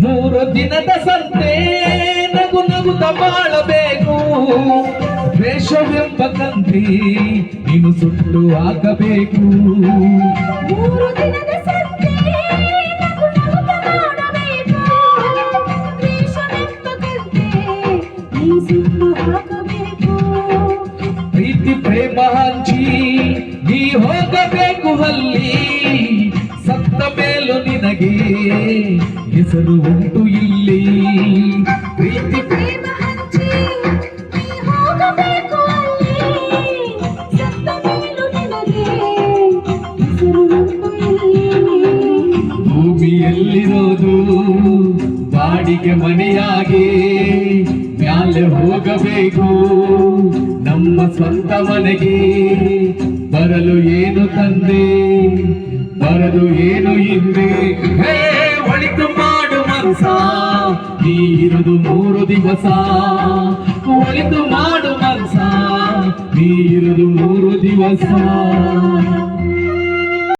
ಮೂರು ದಿನದ ಸಂತೆ ನಗು ನಗುತ್ತ ಬಾಳಬೇಕು, ದ್ವೇಷವೆಂಬ ಕಂತಿ ನೀನು ಸುಟ್ಟು ಹಾಕಬೇಕು. ಮೂರು ದಿನದ ಸಂತೆ ನಗು ನಗುತ್ತ ಬಾಳಬೇಕು, ದ್ವೇಷವೆಂಬ ಕಂತಿ ನೀನು ಸುಟ್ಟು ಹಾಕಬೇಕು. ಪ್ರೀತಿ ಪ್ರೇಮ ಹಂಚಿ ನೀ ಹೋಗಬೇಕು ಅಲ್ಲಿ, ಸತ್ತ ಮೇಲೂ ನಿನಗೆ ಹೆಸರು ಉಂಟು ಇಲ್ಲಿ. ಪ್ರೀತಿ ಪ್ರೇಮ ಹಂಚಿ ನೀ ಹೋಗಬೇಕು ಅಲ್ಲಿ, ಸತ್ತ ಮೇಲೂ ನಿನಗೆ ಹೆಸರು ಉಂಟು ಇಲ್ಲಿ. ಭೂಮಿಯಲ್ಲಿರೋದು ಬಾಡಿಗೆ ಮನೆಯಾಗಿ ಮ್ಯಾಲೆ ಹೋಗಬೇಕು, ನಮ್ಮ ಸ್ವಂತ ಮನೆಗೆ ಬರಲು ಏನು ತಂದೆ, ಬರಲು ಏನು ಹಿಂದೆ. ಒಳಿತು ಮಾಡು ಮನಸ, ನೀ ಇರುವುದು 3 ದಿವಸ. ಒಳಿತು ಮಾಡು ಮನಸ, ನೀ ಇರುವುದು 3 ದಿವಸ.